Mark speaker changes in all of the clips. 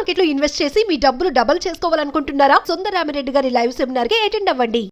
Speaker 1: Market లో invest చేసి మీ డబ్బులు డబుల్ చేసుకోవాలనుకుంటున్నారా? సుందరరామిరెడ్డి గారి లైవ్ సెమినార్ కి అటెండ్ అవ్వండి.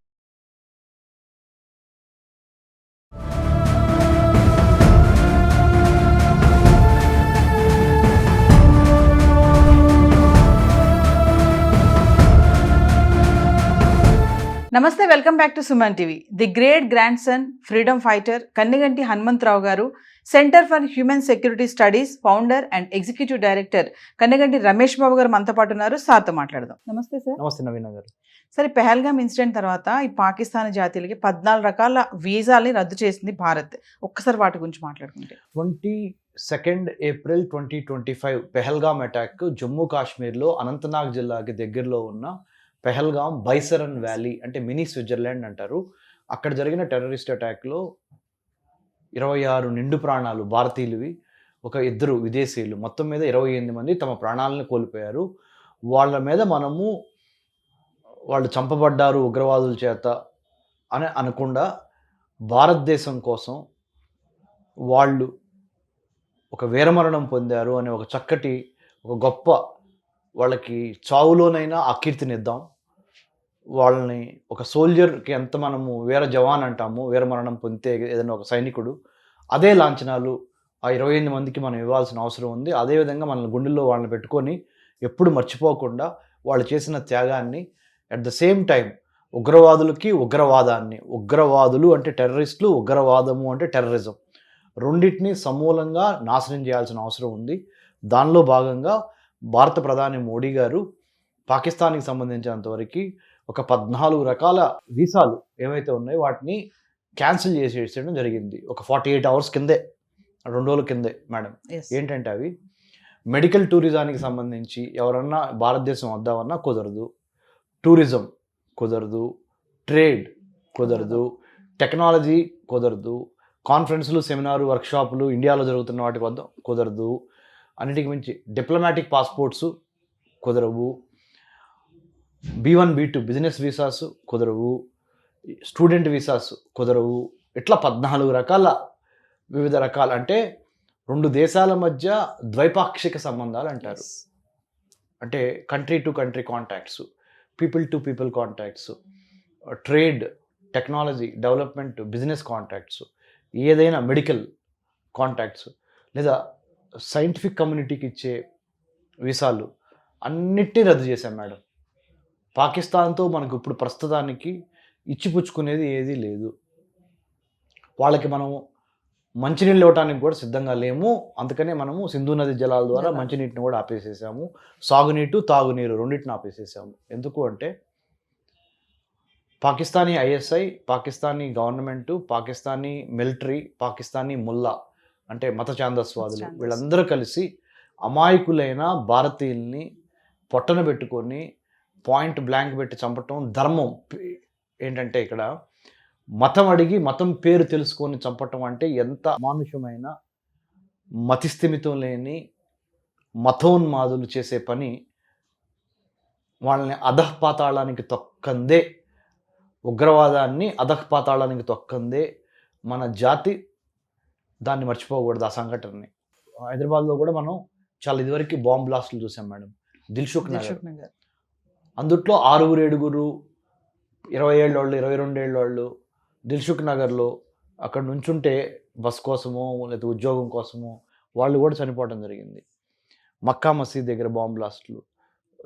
Speaker 2: నమస్తే, welcome back to Suman TV. The great grand son, freedom fighter Kanniganti Hanumantha Rao garu, centre for human security studies founder and executive director Kanniganti Ramesh Babu garu మనతో పాటు ఉన్నారు. సార్తో మాట్లాడదాం. నమస్తే సార్.
Speaker 3: నమస్తే నవీన గారు.
Speaker 2: సరే, పెహల్గామ్ ఇన్సిడెంట్ తర్వాత ఈ పాకిస్తాన్ జాతీయులకి 14 రకాల వీసాల్ని రద్దు చేసింది భారత్. ఒక్కసారి వాటి గురించి మాట్లాడుకుంటే
Speaker 3: 22 ఏప్రిల్ 2025 పెహల్గామ్ అటాక్ జమ్మూ కాశ్మీర్లో అనంతనాగ్ జిల్లాకి దగ్గరలో ఉన్న పెహల్గామ్ బైసరన్ వ్యాలీ, అంటే మినీ స్విట్జర్లాండ్ అంటారు. అక్కడ జరిగిన టెర్రరిస్ట్ అటాక్లో 26 నిండు ప్రాణాలు భారతీయులవి, ఒక 2 విదేశీయులు, మొత్తం మీద 28 మంది తమ ప్రాణాలను కోల్పోయారు. వాళ్ళ మీద మనము వాళ్ళు చంపబడ్డారు ఉగ్రవాదుల చేత అని అనకుండా భారతదేశం కోసం వాళ్ళు ఒక వీరమరణం పొందారు అనే ఒక చక్కటి, ఒక గొప్ప, వాళ్ళకి చావులోనైనా ఆ కీర్తినిద్దాం. వాళ్ళని ఒక సోల్జర్కి ఎంత మనము వీర జవాన్ అంటాము, వీరమరణం పొందితే ఏదైనా ఒక సైనికుడు, అదే లాంఛనాలు ఆ 28 మందికి మనం ఇవ్వాల్సిన అవసరం ఉంది. అదేవిధంగా మన గుండెల్లో వాళ్ళని పెట్టుకొని ఎప్పుడు మర్చిపోకుండా వాళ్ళు చేసిన త్యాగాన్ని, అట్ ద సేమ్ టైం ఉగ్రవాదులకి ఉగ్రవాదాన్ని, ఉగ్రవాదులు అంటే టెర్రరిస్టులు, ఉగ్రవాదము అంటే టెర్రరిజం, రెండింటినీ సమూలంగా నాశనం చేయాల్సిన అవసరం ఉంది. దానిలో భాగంగా భారత ప్రధాని మోడీ గారు పాకిస్తాన్కి సంబంధించినంతవరకు ఒక 14 రకాల వీసాలు ఏవైతే ఉన్నాయో వాటిని క్యాన్సిల్ చేసేయడం జరిగింది. ఒక 48 అవర్స్ కిందే, 2 రోజుల కిందే మేడం. ఏంటంటే అవి మెడికల్ టూరిజానికి సంబంధించి ఎవరన్నా భారతదేశం వద్దామన్నా కుదరదు, టూరిజం కుదరదు, ట్రేడ్ కుదరదు, టెక్నాలజీ కుదరదు, కాన్ఫరెన్స్లు, సెమినారు, వర్క్షాపులు ఇండియాలో జరుగుతున్న వాటికి వద్ద కుదరదు, అన్నిటికి మించి డిప్లొమాటిక్ పాస్పోర్ట్స్ కుదరవు, B1 B2 బిజినెస్ వీసాస్ కుదరవు, స్టూడెంట్ వీసాస్ కుదరవు. ఇట్లా 14 రకాల, వివిధ రకాల, అంటే 2 దేశాల మధ్య ద్వైపాక్షిక సంబంధాలు అంటారు. అంటే country to country contacts, people to people contacts, trade, technology, development, business contacts, ఏదైనా మెడికల్ కాంటాక్ట్స్, లేదా సైంటిఫిక్ కమ్యూనిటీకి ఇచ్చే వీసాలు అన్నిటినీ రద్దు చేశాం మేడం. పాకిస్తాన్తో మనకు ఇప్పుడు ప్రస్తుతానికి ఇచ్చిపుచ్చుకునేది ఏదీ లేదు. వాళ్ళకి మనము మంచినీళ్ళు ఇవ్వడానికి కూడా సిద్ధంగా లేము. అందుకనే మనము సింధు నది జలాల ద్వారా మంచినీటిని కూడా ఆపేసేసాము. సాగునీటు, తాగునీరు రెండింటిని ఆపేసేసాము. ఎందుకు అంటే Pakistani ISI, Pakistani government, Pakistani military, Pakistani ముల్లా అంటే మత ఛాందస్వాదులు, వీళ్ళందరూ కలిసి అమాయకులైన భారతీయుల్ని పొట్టన పెట్టుకొని పాయింట్ బ్లాంక్ పెట్టి చంపటం ధర్మం. ఏంటంటే ఇక్కడ మతం అడిగి మతం పేరు తెలుసుకొని చంపటం అంటే ఎంత అమానుషమైన, మతిస్థిమితం లేని మతోన్మాదులు చేసే పని. వాళ్ళని అధఃపాతాళానికి తొక్కందే, ఉగ్రవాదాన్ని అధఃపాతాళానికి తొక్కందే మన జాతి. దాన్ని మర్చిపోకూడదు ఆ సంఘటనని. హైదరాబాద్లో కూడా మనం చాలా ఇదివరకు బాంబ్ బ్లాస్టులు చూసాం మేడం. దిల్సుఖ్ నగర్, అందుట్లో 6-7 20 ఏళ్ళ వాళ్ళు, 22 ఏళ్ళ వాళ్ళు దిల్సుఖ్ నగర్లో అక్కడ నుంచుంటే బస్ కోసమో లేదా ఉద్యోగం కోసమో వాళ్ళు కూడా చనిపోవడం జరిగింది. మక్కా మసీద్ దగ్గర బాంబ్ బ్లాస్టులు,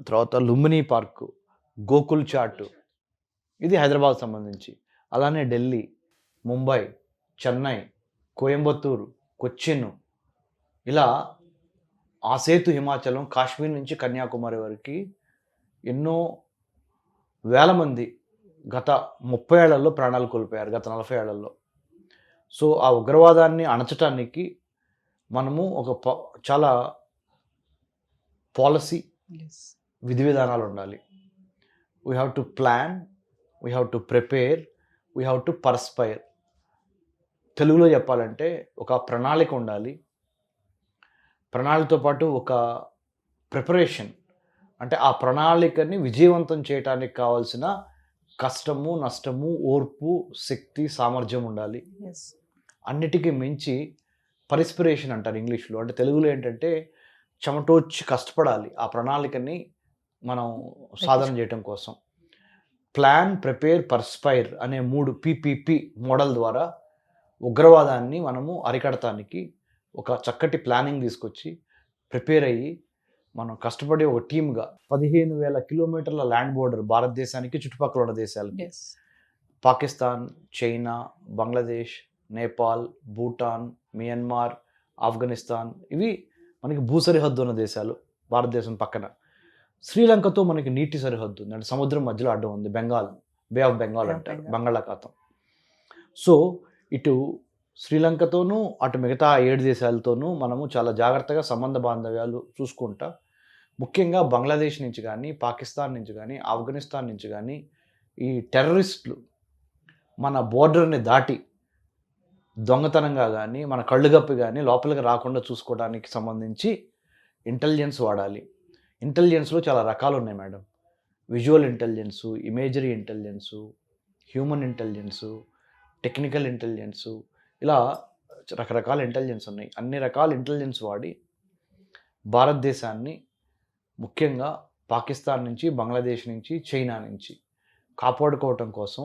Speaker 3: తర్వాత లుంబినీ పార్కు, గోకుల్ చాట్, ఇది హైదరాబాద్ సంబంధించి. అలానే ఢిల్లీ, ముంబై, చెన్నై, కోయంబత్తూరు, కొచ్చిన్, ఇలా ఆసేతు, హిమాచలం, కాశ్మీర్ నుంచి కన్యాకుమారి వరకు ఎన్నో వేల మంది గత 30 ఏళ్లలో ప్రాణాలు కోల్పోయారు, గత 40 ఏళ్లలో. సో ఆ ఉగ్రవాదాన్ని అణచటానికి మనము ఒక చాలా పాలసీ, విధి విధానాలు ఉండాలి. We have to plan, we have to prepare, we have to perspire. తెలుగులో చెప్పాలంటే ఒక ప్రణాళిక ఉండాలి. ప్రణాళికతో పాటు ఒక ప్రిపరేషన్, అంటే ఆ ప్రణాళికని విజయవంతం చేయడానికి కావాల్సిన కష్టము, నష్టము, ఓర్పు, శక్తి, సామర్థ్యం ఉండాలి. అన్నిటికీ మించి పర్స్పిరేషన్ అంటారు ఇంగ్లీష్లో. అంటే తెలుగులో ఏంటంటే చెమటోడ్చి కష్టపడాలి ఆ ప్రణాళికని మనం సాధన చేయటం కోసం. ప్లాన్, ప్రిపేర్, పర్స్పైర్ అనే 3 PPP మోడల్ ద్వారా ఉగ్రవాదాన్ని మనము అరికడటానికి ఒక చక్కటి ప్లానింగ్ తీసుకొచ్చి ప్రిపేర్ అయ్యి మనం కష్టపడి ఒక టీమ్గా 15,000 కిలోమీటర్ల ల్యాండ్ బోర్డర్ భారతదేశానికి చుట్టుపక్కల ఉన్న దేశాలకి, పాకిస్తాన్, చైనా, బంగ్లాదేశ్, నేపాల్, భూటాన్, మియన్మార్, ఆఫ్ఘనిస్తాన్, ఇవి మనకి భూ సరిహద్దు ఉన్న దేశాలు. భారతదేశం పక్కన శ్రీలంకతో మనకి నీటి సరిహద్దు ఉంది, అంటే సముద్రం మధ్యలో అడ్డం ఉంది, బే ఆఫ్ బెంగాల్ అంటారు, బంగాళాఖాతం. సో ఇటు శ్రీలంకతోనూ అటు మిగతా 7 దేశాలతోనూ మనము చాలా జాగ్రత్తగా సంబంధ బాంధవ్యాలు చూసుకుంటా, ముఖ్యంగా బంగ్లాదేశ్ నుంచి కానీ, పాకిస్తాన్ నుంచి కానీ, ఆఫ్ఘనిస్తాన్ నుంచి కానీ ఈ టెర్రరిస్టులు మన బోర్డర్ని దాటి దొంగతనంగా కానీ, మన కళ్ళుగప్పి కానీ లోపలికి రాకుండా చూసుకోవడానికి సంబంధించి ఇంటెలిజెన్స్ వాడాలి. ఇంటెలిజెన్స్లో చాలా రకాలు ఉన్నాయి madam. Visual intelligence, imagery intelligence, human intelligence, technical intelligence, ఇలా రకరకాల ఇంటెలిజెన్స్ ఉన్నాయి. అన్ని రకాల ఇంటెలిజెన్స్ వాడి భారతదేశాన్ని ముఖ్యంగా పాకిస్తాన్ నుంచి, బంగ్లాదేశ్ నుంచి, చైనా నుంచి కాపాడుకోవటం కోసం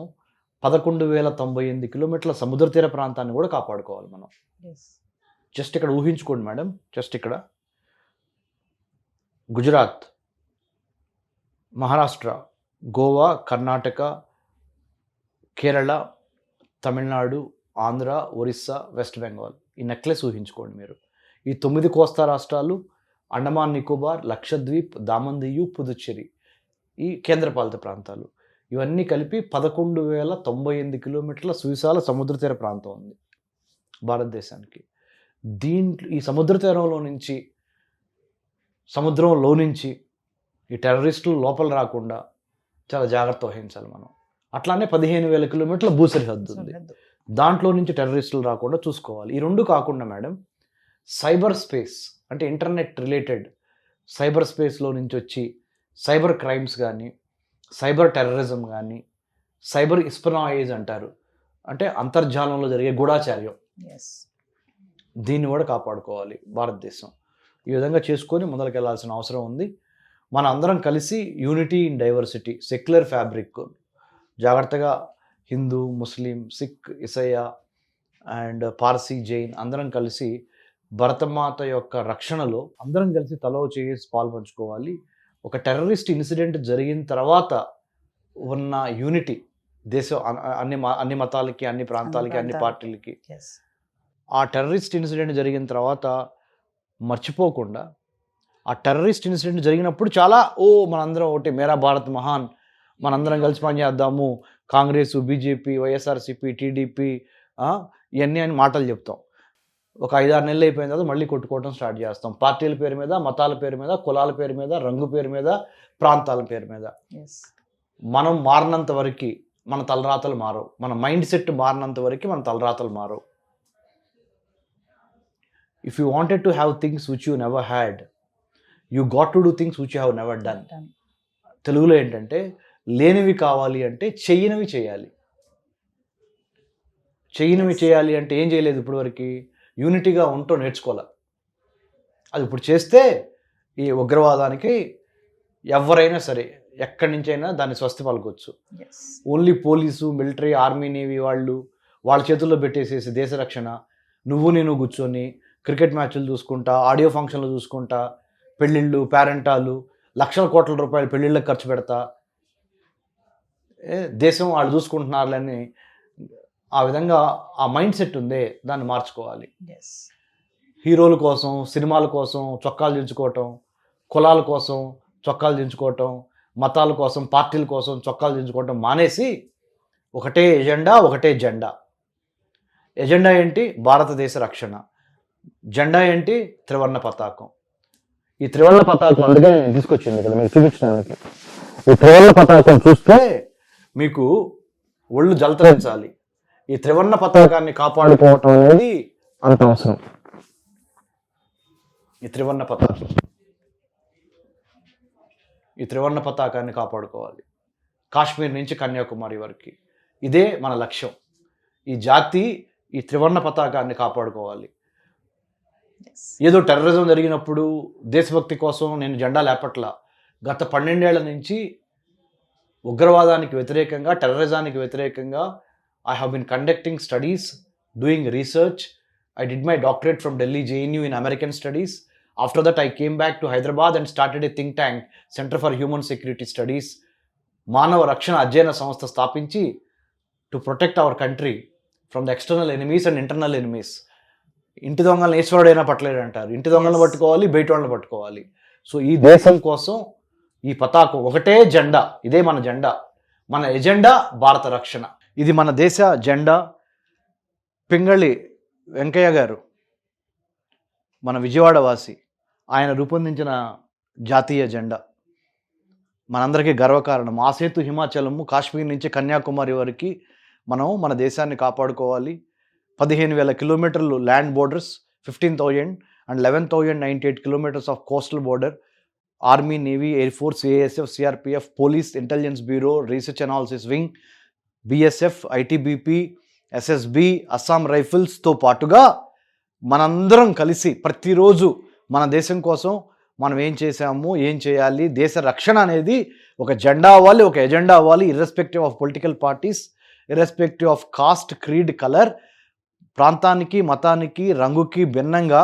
Speaker 3: 11,098 కిలోమీటర్ల సముద్ర తీర ప్రాంతాన్ని కూడా కాపాడుకోవాలి మనం. జస్ట్ ఇక్కడ ఊహించుకోండి మేడం, జస్ట్ ఇక్కడ గుజరాత్, మహారాష్ట్ర, గోవా, కర్ణాటక, కేరళ, తమిళనాడు, ఆంధ్ర, ఒరిస్సా, వెస్ట్ బెంగాల్, ఈ నెక్లెస్ ఊహించుకోండి మీరు. ఈ 9 కోస్తా రాష్ట్రాలు, అండమాన్ నికోబార్, లక్షద్వీప్, దామందియు, పుదుచ్చేరి, ఈ కేంద్రపాలిత ప్రాంతాలు, ఇవన్నీ కలిపి 11,098 కిలోమీటర్ల సువిశాల సముద్ర తీర ప్రాంతం ఉంది భారతదేశానికి. ఈ సముద్ర తీరంలో నుంచి, సముద్రంలో నుంచి ఈ టెర్రరిస్టులు లోపల రాకుండా చాలా జాగ్రత్త వహించాలి మనం. అట్లానే 15,000 కిలోమీటర్ల భూ సరిహద్దు ఉంది, దాంట్లో నుంచి టెర్రరిస్టులు రాకుండా చూసుకోవాలి. ఈ 2 కాకుండా మేడం, సైబర్ స్పేస్ అంటే ఇంటర్నెట్ రిలేటెడ్ సైబర్ స్పేస్లో నుంచి వచ్చి సైబర్ క్రైమ్స్ కానీ, సైబర్ టెర్రరిజం కానీ, సైబర్ ఇస్పనాయిజ్ అంటారు, అంటే అంతర్జాలంలో జరిగే గూఢాచార్యం, దీన్ని కూడా కాపాడుకోవాలి భారతదేశం. ఈ విధంగా చేసుకొని ముందరికి అవసరం ఉంది. మన అందరం కలిసి unity in diversity, secular fabric, జాగ్రత్తగా హిందూ, ముస్లిం, సిక్, ఇసయ్య అండ్ పార్సీ, జైన్ అందరం కలిసి భరతమాత యొక్క రక్షణలో అందరం కలిసి తలో చేసి పాల్పంచుకోవాలి. ఒక టెర్రరిస్ట్ ఇన్సిడెంట్ జరిగిన తర్వాత ఉన్న యూనిటీ దేశం అన్ని మతాలకి, అన్ని ప్రాంతాలకి, అన్ని పార్టీలకి, ఆ టెర్రరిస్ట్ ఇన్సిడెంట్ జరిగిన తర్వాత మర్చిపోకుండా, ఆ టెర్రరిస్ట్ ఇన్సిడెంట్ జరిగినప్పుడు చాలా మనందరం ఒకటి, మేరా భారత్ మహాన్, మనందరం కలిసి పనిచేద్దాము, కాంగ్రెస్, బీజేపీ, వైఎస్ఆర్సీపీ, టీడీపీ, ఇవన్నీ అని మాటలు చెప్తాం. ఒక 5-6 నెలలు అయిపోయిన తర్వాత మళ్ళీ కొట్టుకోవడం స్టార్ట్ చేస్తాం. పార్టీల పేరు మీద, మతాల పేరు మీద, కులాల పేరు మీద, రంగు పేరు మీద, ప్రాంతాల పేరు మీద. మనం మారినంత వరకు మన తలరాతలు మారవు, మన మైండ్ సెట్ మారినంత వరకు మన తలరాతలు మారవు. If you wanted to have things which you never had, you got to do things which you have never done. తెలుగులో ఏంటంటే, లేనివి కావాలి అంటే చెయ్యనివి చేయాలి. చెయ్యనివి చేయాలి అంటే ఏం చేయలేదు ఇప్పటివరకు, యూనిటీగా ఉంటూ నేర్చుకోవాలి. అది ఇప్పుడు చేస్తే ఈ ఉగ్రవాదానికి ఎవరైనా సరే ఎక్కడి నుంచైనా దాన్ని స్వస్తి పలకొచ్చు. Only police, military, army, navy వాళ్ళ చేతుల్లో పెట్టేసేసి దేశ రక్షణ, నువ్వు నేను కూర్చొని క్రికెట్ మ్యాచ్లు చూసుకుంటా, ఆడియో ఫంక్షన్లు చూసుకుంటా, పెళ్ళిళ్ళు, పేరెంటాలు, లక్షల కోట్ల రూపాయలు పెళ్ళిళ్ళకి ఖర్చు పెడతా, దేశం వాళ్ళు చూసుకుంటున్నారులని ఆ విధంగా ఆ మైండ్ సెట్ ఉందే, దాన్ని మార్చుకోవాలి. హీరోల కోసం, సినిమాల కోసం చొక్కాలు దించుకోవటం, కులాల కోసం చొక్కాలు దించుకోవటం, మతాల కోసం, పార్టీల కోసం చొక్కాలు దించుకోవటం మానేసి ఒకటే ఎజెండా, ఒకటే జెండా. ఎజెండా ఏంటి? భారతదేశ రక్షణ. జెండా ఏంటి? త్రివర్ణ పతాకం. ఈ త్రివర్ణ పతాకం అందుకే నేను తీసుకొచ్చింది ఇక్కడ మీకు చూపించడానికి. ఈ త్రివర్ణ పతాకం చూస్తే మీకు ఒళ్ళు జలతరించాలి. ఈ త్రివర్ణ పతాకాన్ని కాపాడుకోవటం అనేది అంత అవసరం. ఈ త్రివర్ణ పతాకాన్ని కాపాడుకోవాలి, కాశ్మీర్ నుంచి కన్యాకుమారి వరకు. ఇదే మన లక్ష్యం. ఈ జాతి ఈ త్రివర్ణ పతాకాన్ని కాపాడుకోవాలి. ఏదో టెర్రరిజం జరిగినప్పుడు దేశభక్తి కోసం నేను జెండా లేపట్ల. గత 12 ఏళ్ల నుంచి ఉగ్రవాదానికి వ్యతిరేకంగా, టెర్రరిజానికి వ్యతిరేకంగా I have been conducting studies, doing research. I did my doctorate from Delhi JNU in American Studies. After that, I came back to Hyderabad and started a think tank, Center for Human Security Studies. మానవ రక్షణ అధ్యయన సంస్థ స్థాపించి to protect our country from the external enemies and internal enemies. ఇంటి దొంగలను ఈశ్వరుడైనా పట్టలేడు అంటారు. ఇంటి దొంగలను పట్టుకోవాలి, బయట వాళ్ళని పట్టుకోవాలి. సో ఈ దేశం కోసం ఈ పతాకం ఒకటే జెండా, ఇదే మన జెండా, మన ఎజెండా భారత రక్షణ. ఇది మన దేశ జెండా. పింగళి వెంకయ్య గారు మన విజయవాడ వాసి, ఆయన రూపొందించిన జాతీయ జెండా మనందరికీ గర్వకారణం. ఆ సేతు హిమాచలము, కాశ్మీర్ నుంచి కన్యాకుమారి వరకు మనం మన దేశాన్ని కాపాడుకోవాలి. 15,000 కిలోమీటర్లు land borders, 15,000 and 11,098 kilometers of coastal border. Army, Navy, Air Force, ASF, CRPF, Police, Intelligence Bureau, Research Analysis Wing, BSF, ITBP, SSB, Assam రైఫిల్స్తో పాటుగా మనందరం కలిసి ప్రతిరోజు మన దేశం కోసం మనం ఏం చేసాము, ఏం చేయాలి, దేశ రక్షణ అనేది ఒక జెండా అవ్వాలి, ఒక ఎజెండా అవ్వాలి. Irrespective of political parties, irrespective of cost, creed, colour, ప్రాంతానికి, మతానికి, రంగుకి భిన్నంగా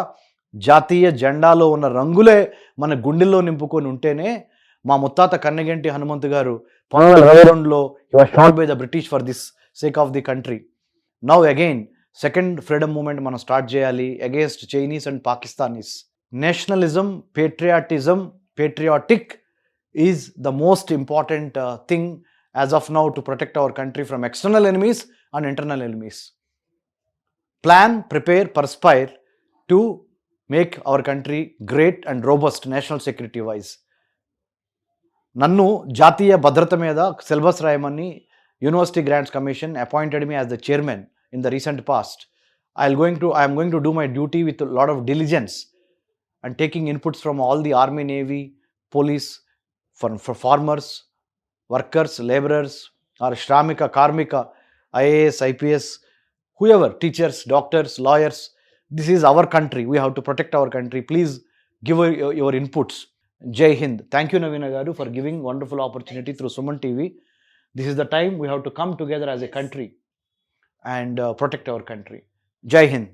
Speaker 3: జాతీయ జెండాలో ఉన్న రంగులే మన గుండెల్లో నింపుకొని ఉంటేనే. మా ముత్తాత కన్నెగంటి హనుమంతు గారు 1922లో he was shot by the British for this sake of the country. Now again second freedom moment మనం స్టార్ట్ చేయాలి against Chinese and Pakistanis. Nationalism, patriotism, patriotic is the most important thing as of now to protect our country from external enemies and internal enemies. Plan, prepare, perspire to make our country great and robust national security wise. నన్ను జాతీయ భద్రత మీద syllabus రాయమని university grants commission appointed me as the chairman in the recent past. I am going to do my duty with a lot of diligence and taking inputs from all the army, navy, police, for farmers, workers, laborers, or shramika, karmika, IAS, IPS, whoever, teachers, doctors, lawyers. This is our country. We have to protect our country. Please give your inputs. Jai Hind. Thank you, Navina Garu, for giving wonderful opportunity through Suman TV. This is the time we have to come together as a country and protect our country. Jai Hind.